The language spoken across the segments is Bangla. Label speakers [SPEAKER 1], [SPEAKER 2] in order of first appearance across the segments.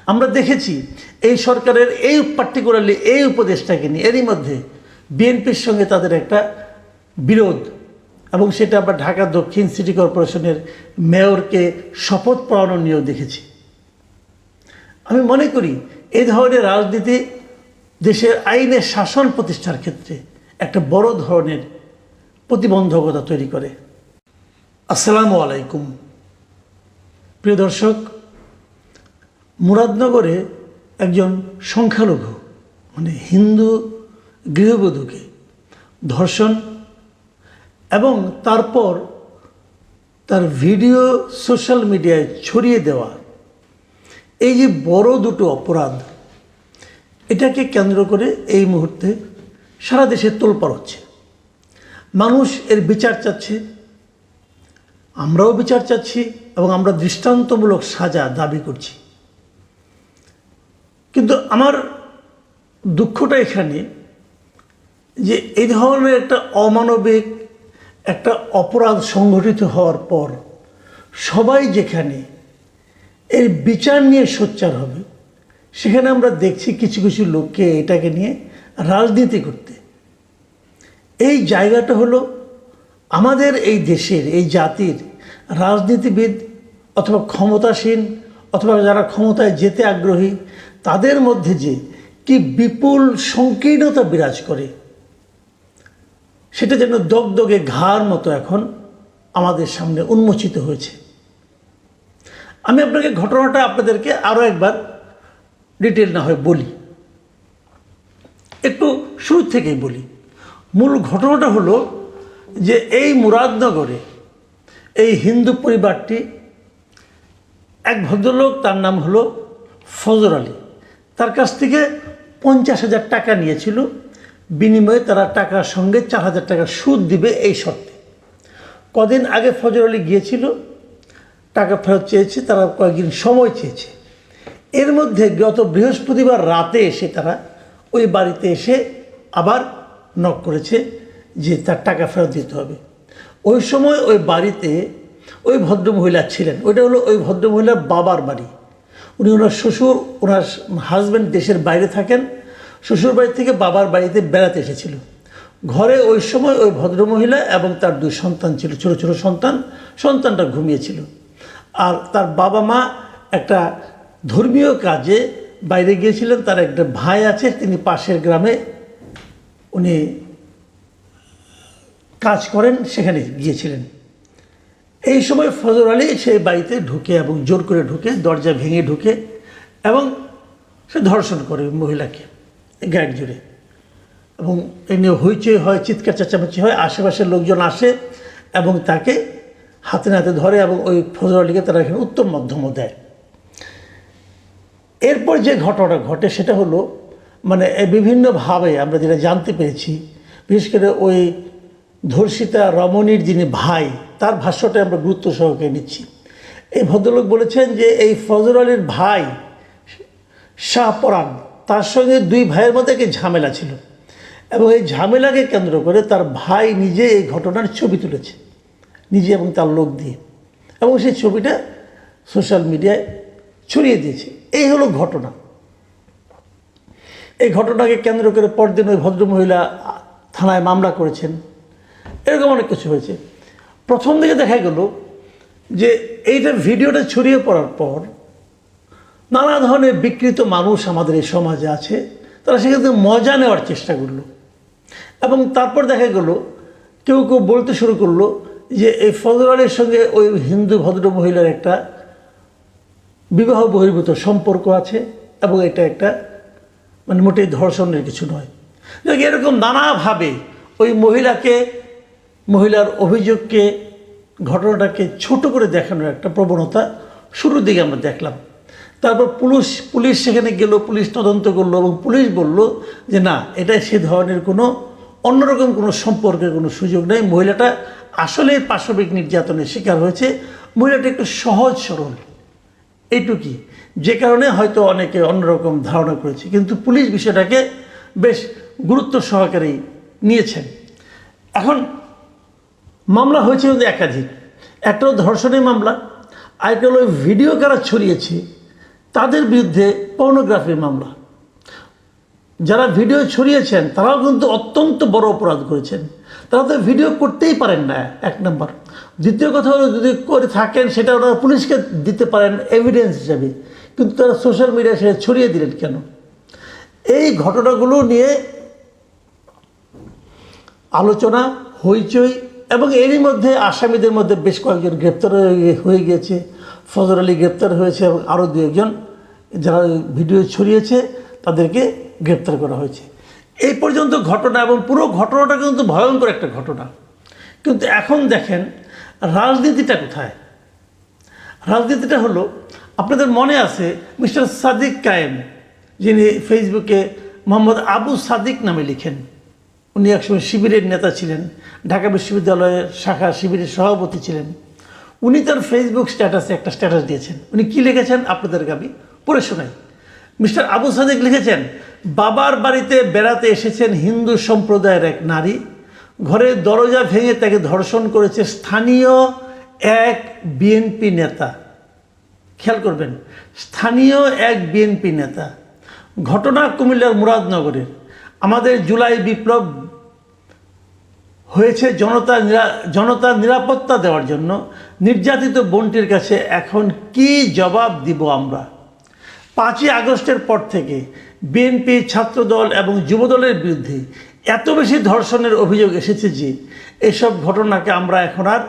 [SPEAKER 1] আমরা দেখেছি এই সরকারের এই পার্টিকুলারলি এই উপদেশটাকে নিয়ে এরই মধ্যে বিএনপির সঙ্গে তাদের একটা বিরোধ, এবং সেটা আমরা ঢাকা দক্ষিণ সিটি কর্পোরেশনের মেয়রকে শপথ পড়ানো নিয়েও দেখেছি। আমি মনে করি এই ধরনের রাজনীতি দেশের আইনের শাসন প্রতিষ্ঠার ক্ষেত্রে একটা বড় ধরনের প্রতিবন্ধকতা তৈরি করে। আসসালামু আলাইকুম প্রিয় দর্শক, মুরাদনগরে একজন সংখ্যালঘু হিন্দু গৃহবধূকে ধর্ষণ এবং তারপর তার ভিডিও সোশ্যাল মিডিয়ায় ছড়িয়ে দেওয়া, এই যে বড় দুটো অপরাধ, এটাকে কেন্দ্র করে এই মুহূর্তে সারা দেশে তোলপাড় হচ্ছে। মানুষ এর বিচার চাচ্ছে, আমরাও বিচার চাচ্ছি এবং আমরা দৃষ্টান্তমূলক সাজা দাবি করছি। কিন্তু আমার দুঃখটা এখানে যে এই ধরনের একটা অমানবিক একটা অপরাধ সংঘটিত হওয়ার পর সবাই যেখানে এর বিচার নিয়ে সোচ্চার হবে, সেখানে আমরা দেখছি কিছু কিছু লোককে এটাকে নিয়ে রাজনীতি করতে। এই জায়গাটা হলো আমাদের এই দেশের এই জাতির রাজনীতিবিদ অথবা ক্ষমতাসীন অথবা যারা ক্ষমতায় যেতে আগ্রহী তাদের মধ্যে যে কি বিপুল সংকীর্ণতা বিরাজ করে, সেটা যেন দগদগে ঘার মতো এখন আমাদের সামনে উন্মোচিত হয়েছে। আমি আপনাকে ঘটনাটা আপনাদেরকে আরও একবার ডিটেল না হয় বলি, একটু শুরু থেকেই বলি। মূল ঘটনাটা হলো যে এই মুরাদনগরে এই হিন্দু পরিবারটি, এক ভদ্রলোক, তার নাম হলো ফজর আলী, তার কাছ থেকে 50,000 টাকা নিয়েছিল, বিনিময়ে তারা টাকার সঙ্গে 4,000 টাকা সুদ দিবে এই শর্তে। কদিন আগে ফজর আলী গিয়েছিল, টাকা ফেরত চেয়েছে, তারা কয়েকদিন সময় চেয়েছে। এর মধ্যে গত বৃহস্পতিবার রাতে এসে তারা ওই বাড়িতে এসে আবার নক করেছে যে তার টাকা ফেরত দিতে হবে। ওই সময় ওই বাড়িতে ওই ভদ্রমহিলা ছিলেন, ওইটা হলো ওই ভদ্রমহিলার বাবার বাড়ি। উনি ওনার শ্বশুর, ওনার হাজব্যান্ড দেশের বাইরে থাকেন, শ্বশুর বাড়ি থেকে বাবার বাড়িতে বেড়াতে এসেছিল। ঘরে ওই সময় ওই ভদ্রমহিলা এবং তার 2 সন্তান ছিল, ছোটো ছোটো সন্তানটা ঘুমিয়েছিল। আর তার বাবা মা একটা ধর্মীয় কাজে বাইরে গিয়েছিলেন। তার একটা ভাই আছে, তিনি পাশের গ্রামে উনি কাজ করেন, সেখানে গিয়েছিলেন। এই সময় ফজর আলী সেই বাড়িতে ঢুকে এবং জোর করে ঢুকে, দরজা ভেঙে ঢুকে এবং সে ধর্ষণ করে মহিলাকে গায়ের জোরে, এবং এই নিয়ে হইচই হয়, চিৎকার চেঁচামেচি হয়। আশেপাশের লোকজন আসে এবং তাকে হাতে নাতে ধরে এবং ওই ফজর আলীকে তারা এখানে উত্তম মধ্যমও দেয়। এরপর যে ঘটনাটা ঘটে সেটা হলো বিভিন্নভাবে আমরা যেটা জানতে পেরেছি, বিশেষ করে ওই ধর্ষিতা রমণীর যিনি ভাই, তার ভাষ্যটা আমরা গুরুত্ব সহকারে নিচ্ছি। এই ভদ্রলোক বলেছেন যে এই ফজর আলীর ভাই শাহপরাণ, তার সঙ্গে 2 ভাইয়ের মধ্যে একটি ঝামেলা ছিল, এবং এই ঝামেলাকে কেন্দ্র করে তার ভাই নিজে এই ঘটনার ছবি তুলেছে, নিজে এবং তার লোক দিয়ে, এবং সেই ছবিটা সোশ্যাল মিডিয়ায় ছড়িয়ে দিয়েছে। এই হলো ঘটনা। এই ঘটনাকে কেন্দ্র করে পরদিন ওই ভদ্রমহিলা থানায় মামলা করেছেন। এরকম অনেক কিছু হয়েছে। প্রথম দিকে দেখা গেল যে এইটা ভিডিওটা ছড়িয়ে পড়ার পর নানা ধরনের বিকৃত মানুষ আমাদের এই সমাজে আছে, তারা সেখান থেকে মজা নেওয়ার চেষ্টা করলো, এবং তারপর দেখা গেল কেউ কেউ বলতে শুরু করলো যে এই ফজর আলীর সঙ্গে ওই হিন্দু ভদ্রমহিলার একটা বিবাহ বহির্ভূত সম্পর্ক আছে, এবং এটা একটা মোটেই ধর্ষণের কিছু নয়। এরকম নানাভাবে ওই মহিলার অভিযোগকে, ঘটনাটাকে ছোট করে দেখানোর একটা প্রবণতা শুরুর দিকে আমরা দেখলাম। তারপর পুলিশ সেখানে গেল, পুলিশ তদন্ত করলো, এবং পুলিশ বলল যে না, এটা সে ধরনের কোনো অন্যরকম কোনো সম্পর্কের কোনো সুযোগ নেই। মহিলাটা আসলে পাশবিক নির্যাতনের শিকার হয়েছে। মহিলাটা একটু সহজ সরল, এইটুকুই, যে কারণে হয়তো অনেকে অন্যরকম ধারণা করেছে। কিন্তু পুলিশ বিষয়টাকে বেশ গুরুত্ব সহকারেই নিয়েছেন। এখন মামলা হয়েছে একাধিক, একটা ধর্ষণের মামলা, আরেকটা হলো ভিডিও কারা ছড়িয়েছে তাদের বিরুদ্ধে পর্নোগ্রাফির মামলা। যারা ভিডিও ছড়িয়েছেন তারাও কিন্তু অত্যন্ত বড় অপরাধ করেছেন। তারা তো ভিডিও করতেই পারেন না, এক নম্বর। দ্বিতীয় কথা হলো, যদি করে থাকেন সেটা ওনারা পুলিশকে দিতে পারেন এভিডেন্স হিসাবে, কিন্তু তারা সোশ্যাল মিডিয়ায় সেটা ছড়িয়ে দিলেন কেন? এই ঘটনাগুলো নিয়ে আলোচনা, হইচই, এবং এরই মধ্যে আসামিদের মধ্যে বেশ কয়েকজন গ্রেপ্তার হয়ে গিয়েছে। ফজর আলী গ্রেপ্তার হয়েছে এবং আরও দু একজন যারা ভিডিও ছড়িয়েছে তাদেরকে গ্রেপ্তার করা হয়েছে। এই পর্যন্ত ঘটনা, এবং পুরো ঘটনাটা কিন্তু ভয়ঙ্কর একটা ঘটনা। কিন্তু এখন দেখেন রাজনীতিটা কোথায়? রাজনীতিটা হলো, আপনাদের মনে আছে মিস্টার সাদিক কায়েম, যিনি ফেসবুকে মোহাম্মদ আবু সাদিক নামে লিখেন। উনি একসময় শিবিরের নেতা ছিলেন, ঢাকা বিশ্ববিদ্যালয়ের শাখা শিবিরের সভাপতি ছিলেন। উনি তার ফেসবুক স্ট্যাটাসে একটা স্ট্যাটাস দিয়েছেন। উনি কী লিখেছেন আপনাদেরকে আমি পড়ে শোনাই। মিস্টার আবু সাদিক লিখেছেন, বাবার বাড়িতে বেড়াতে এসেছেন হিন্দু সম্প্রদায়ের এক নারী, ঘরের দরজা ভেঙে তাকে ধর্ষণ করেছে স্থানীয় এক বিএনপি নেতা। খেয়াল করবেন, স্থানীয় এক বিএনপি নেতা। ঘটনা কুমিল্লার মুরাদনগরের। আমাদের জুলাই বিপ্লব হয়েছে জনতার নিরাপত্তা দেওয়ার জন্য। নির্যাতিত বোনটির কাছে এখন কি জবাব দিব আমরা? 5ই আগস্টের পর থেকে বিএনপি, ছাত্রদল এবং যুবদলের বিরুদ্ধে এত বেশি ধর্ষণের অভিযোগ এসেছে যে এসব ঘটনাকে আমরা এখন আর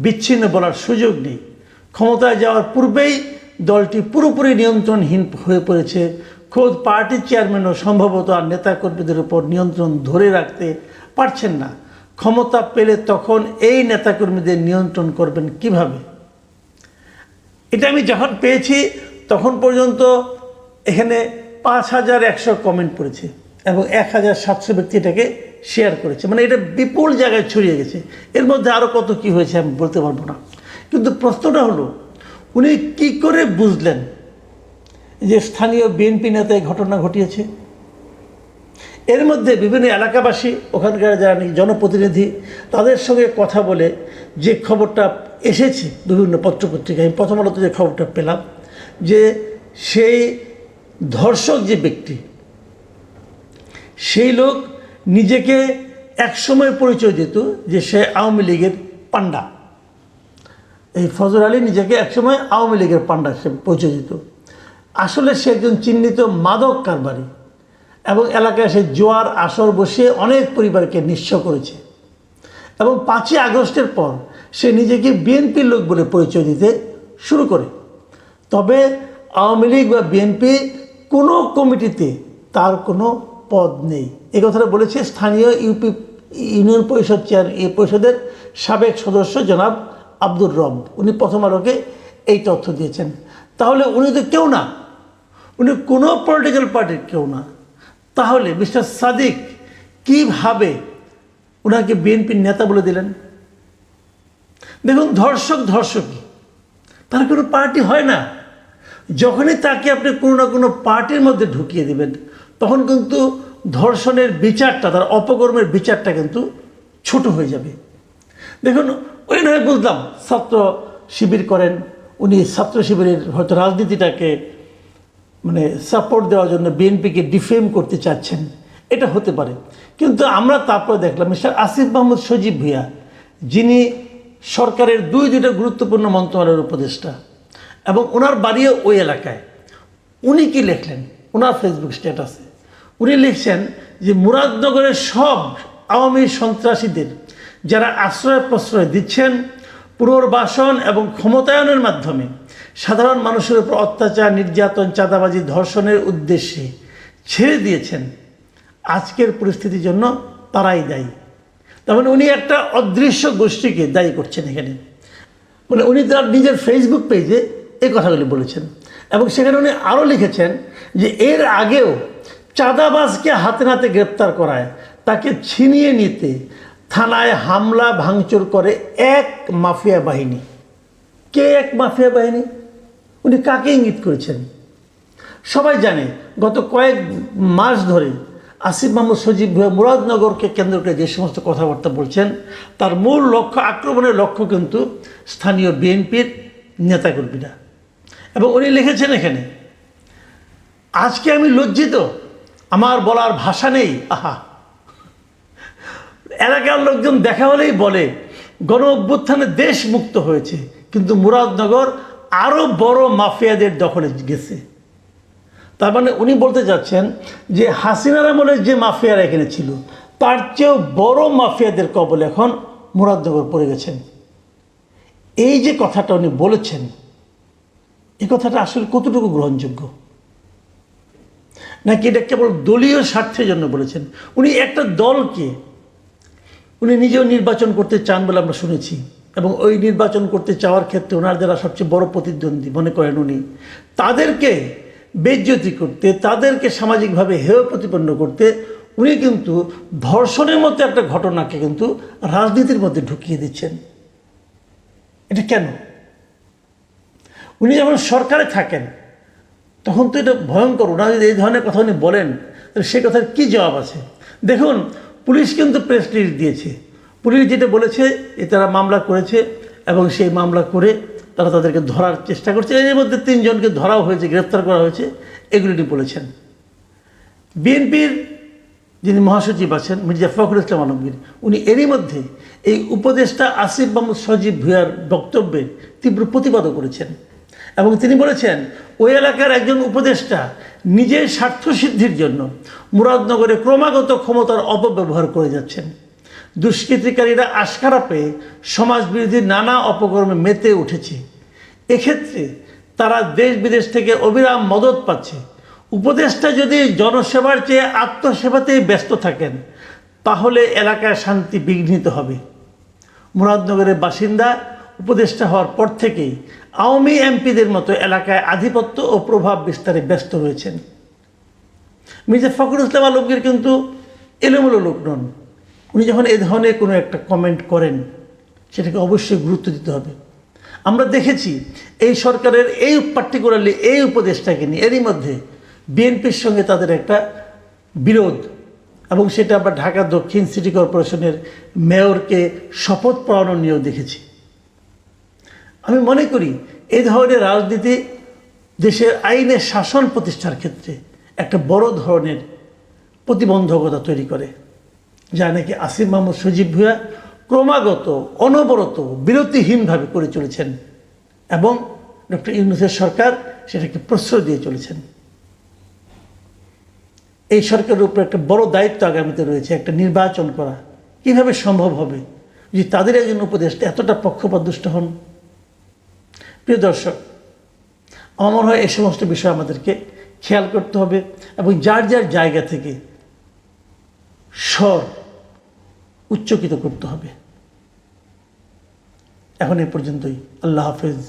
[SPEAKER 1] বিচ্ছিন্ন বলার সুযোগ নেই। ক্ষমতায় যাওয়ার পূর্বেই দলটি পুরোপুরি নিয়ন্ত্রণহীন হয়ে পড়েছে। খোদ পার্টির চেয়ারম্যানও সম্ভবত আর নেতাকর্মীদের উপর নিয়ন্ত্রণ ধরে রাখতে পারছেন না। ক্ষমতা পেলে তখন এই নেতাকর্মীদের নিয়ন্ত্রণ করবেন কিভাবে? এটা আমি যখন পেয়েছি তখন পর্যন্ত এখানে 5100 কমেন্ট পড়েছে এবং 1700 ব্যক্তি এটাকে শেয়ার করেছে। মানে এটা বিপুল জায়গায় ছড়িয়ে গেছে। এর মধ্যে আরও কত কি হয়েছে আমি বলতে পারবো না। কিন্তু প্রশ্নটা হলো, উনি কি করে বুঝলেন যে স্থানীয় বিএনপি নেতা এই ঘটনা ঘটিয়েছে? এর মধ্যে বিভিন্ন এলাকাবাসী, ওখানকার যারা জনপ্রতিনিধি, তাদের সঙ্গে কথা বলে যে খবরটা এসেছে বিভিন্ন পত্রপত্রিকায়, আমি প্রথম আলোতে যে খবরটা পেলাম, যে সেই ধর্ষক যে ব্যক্তি, সেই লোক নিজেকে একসময় পরিচয় দিত যে সে আওয়ামী লীগের পান্ডা। এই ফজর আলী নিজেকে একসময় আওয়ামী লীগের পান্ডা হিসেবে পরিচয় দিত। আসলে সে একজন চিহ্নিত মাদক কারবারি এবং এলাকায় সে জোয়ার আসর বসিয়ে অনেক পরিবারকে নিঃস্ব করেছে। এবং 5ই আগস্টের পর সে নিজেকে বিএনপির লোক বলে পরিচয় দিতে শুরু করে। তবে আওয়ামী লীগ বা বিএনপি কোনো কমিটিতে তার কোনো পদ নেই। এই কথাটা বলেছে স্থানীয় ইউনিয়ন পরিষদ পরিষদের সাবেক সদস্য জনাব আব্দুর রব। উনি প্রথম আলোকে এই তথ্য দিয়েছেন। তাহলে উনি তো কেউ না, উনি কোনো পলিটিক্যাল পার্টির কেউ না। তাহলে মিস্টার সাদিক কীভাবে ওনাকে বিএনপির নেতা বলে দিলেন? দেখুন, ধর্ষকই তার কোনো পার্টি হয় না। যখনই তাকে আপনি কোনো না কোনো পার্টির মধ্যে ঢুকিয়ে দেবেন, তখন কিন্তু ধর্ষণের বিচারটা, তার অপকর্মের বিচারটা কিন্তু ছোট হয়ে যাবে। দেখুন, ওই নয় বুঝলাম ছাত্র শিবির করেন, উনি ছাত্র শিবিরের হয়তো রাজনীতিটাকে মানে সাপোর্ট দেওয়ার জন্য বিএনপিকে ডিফেম করতে চাচ্ছেন, এটা হতে পারে। কিন্তু আমরা তারপরে দেখলাম মিস্টার আসিফ মাহমুদ সজীব ভুঁইয়া, যিনি সরকারের দুইটা গুরুত্বপূর্ণ মন্ত্রণালয়ের উপদেষ্টা এবং ওনার বাড়িও ওই এলাকায়, উনি কি লিখলেন ওনার ফেসবুক স্ট্যাটাসে? উনি লিখছেন যে মুরাদনগরের সব আওয়ামী সন্ত্রাসীদের যারা আশ্রয় প্রশ্রয় দিচ্ছেন, পুনর্বাসন এবং ক্ষমতায়নের মাধ্যমে সাধারণ মানুষের উপর অত্যাচার, নির্যাতন, চাঁদাবাজি, ধর্ষণের উদ্দেশ্যে ছেড়ে দিয়েছেন, আজকের পরিস্থিতির জন্য তারাই দায়ী। তার মানে উনি একটা অদৃশ্য গোষ্ঠীকে দায়ী করছেন এখানে। মানে উনি তার নিজের ফেসবুক পেজে এই কথাগুলি বলেছেন। এবং সেখানে উনি আরও লিখেছেন যে এর আগেও চাঁদাবাজকে হাতে নাতে গ্রেপ্তার করায় তাকে ছিনিয়ে নিতে থানায় হামলা ভাঙচুর করে এক মাফিয়া বাহিনী। কে এক মাফিয়া বাহিনী? উনি কাকে ইঙ্গিত করেছেন? সবাই জানে গত কয়েক মাস ধরে আসিফ মাহমুদ সজীব ভুঁইয়া মুরাদনগরকে কেন্দ্র করে যে সমস্ত কথাবার্তা বলছেন, তার মূল লক্ষ্য, আক্রমণের লক্ষ্য কিন্তু স্থানীয় বিএনপির নেতাকর্মীরা। এবং উনি লিখেছেন এখানে আজকে আমি লজ্জিত, আমার বলার ভাষা নেই। আহা, এলাকার লোকজন দেখা হলেই বলে গণ অভ্যুত্থানে দেশ মুক্ত হয়েছে, কিন্তু মুরাদনগর আরও বড় মাফিয়াদের দখলে গেছে। তার মানে উনি বলতে চাচ্ছেন যে হাসিনার আমলে যে মাফিয়ারা এখানে ছিল তার চেয়েও বড় মাফিয়াদের কবলে এখন মুরাদনগর পড়ে গেছেন। এই যে কথাটা উনি বলেছেন, এই কথাটা আসলে কতটুকু গ্রহণযোগ্য? নাকি এটা কেবল দলীয় স্বার্থের জন্য বলেছেন? উনি একটা দলকে উনি নিজেও নির্বাচন করতে চান বলে আমরা শুনেছি, এবং ওই নির্বাচন করতে চাওয়ার ক্ষেত্রে ওনার যারা সবচেয়ে বড় প্রতিদ্বন্দ্বী মনে করেন উনি, তাদেরকে বেইজ্জতি করতে, তাদেরকে সামাজিকভাবে হেয় প্রতিপন্ন করতে উনি কিন্তু ধর্ষণের মতো একটা ঘটনাকে কিন্তু রাজনীতির মধ্যে ঢুকিয়ে দিচ্ছেন। এটা কেন? উনি যখন সরকারে থাকেন তখন তো এটা ভয়ঙ্কর। ওনারা যদি এই ধরনের কথা উনি বলেন তাহলে সে কথার কী জবাব আছে? দেখুন, পুলিশ কিন্তু প্রেস রিলিজ দিয়েছে। পুলিশ যেটা বলেছে যে তারা মামলা করেছে এবং সেই মামলা করে তারা তাদেরকে ধরার চেষ্টা করছে। এর মধ্যে 3 জনকে ধরাও হয়েছে, গ্রেফতার করা হয়েছে, এগুলি উনি বলেছেন। বিএনপির যিনি মহাসচিব আছেন মির্জা ফখরুল ইসলাম আলমগীর, উনি এরই মধ্যে এই উপদেষ্টা আসিফ মাহমুদ সজীব ভুঁইয়ার বক্তব্যের তীব্র প্রতিবাদও করেছেন এবং তিনি বলেছেন ওই এলাকার একজন উপদেষ্টা নিজের স্বার্থসিদ্ধির জন্য মুরাদনগরে ক্রমাগত ক্ষমতার অপব্যবহার করে যাচ্ছেন। দুষ্কৃতিকারীরা আশকারা পেয়ে সমাজবিরোধী নানা অপকর্মে মেতে উঠেছে। এক্ষেত্রে তারা দেশ বিদেশ থেকে অবিরাম মদত পাচ্ছে। উপদেষ্টা যদি জনসেবার চেয়ে আত্মসেবাতেই ব্যস্ত থাকেন তাহলে এলাকায় শান্তি বিঘ্নিত হবে। মুরাদনগরের বাসিন্দা উপদেষ্টা হওয়ার পর থেকেই আওয়ামী এমপিদের মতো এলাকায় আধিপত্য ও প্রভাব বিস্তারে ব্যস্ত হয়েছেন। মির্জা ফখরুল ইসলাম আলমগীর কিন্তু এলোমেলো লোক নন। উনি যখন এই ধরনের কোনো একটা কমেন্ট করেন সেটাকে অবশ্যই গুরুত্ব দিতে হবে। আমরা দেখেছি এই সরকারের এই পার্টিকুলারলি এই উপদেষ্টাকে নিয়ে এরই মধ্যে বিএনপির সঙ্গে তাদের একটা বিরোধ, এবং সেটা আমরা ঢাকা দক্ষিণ সিটি কর্পোরেশনের মেয়রকে শপথ পড়ানো নিয়েও দেখেছি। আমি মনে করি এই ধরনের রাজনীতি দেশের আইনের শাসন প্রতিষ্ঠার ক্ষেত্রে একটা বড় ধরনের প্রতিবন্ধকতা তৈরি করে, যা নাকি আসিফ মাহমুদ সজীব ভুঁইয়া ক্রমাগত অনবরত বিরতিহীনভাবে করে চলেছেন এবং ডক্টর ইউনূসের সরকার সেটাকে প্রশ্রয় দিয়ে চলেছেন। এই সরকারের উপর একটা বড় দায়িত্ব আগামীতে রয়েছে, একটা নির্বাচন করা। কিভাবে সম্ভব হবে যে তাদের একজন উপদেষ্টা এতটা পক্ষপাতদুষ্ট হন? প্রিয় দর্শক, আমার মনে হয় এই সমস্ত বিষয় আমাদেরকে খেয়াল করতে হবে এবং যার যার জায়গা থেকে স্বর উচ্চকিত করতে হবে। এখন এ পর্যন্তই। আল্লাহ হাফেজ।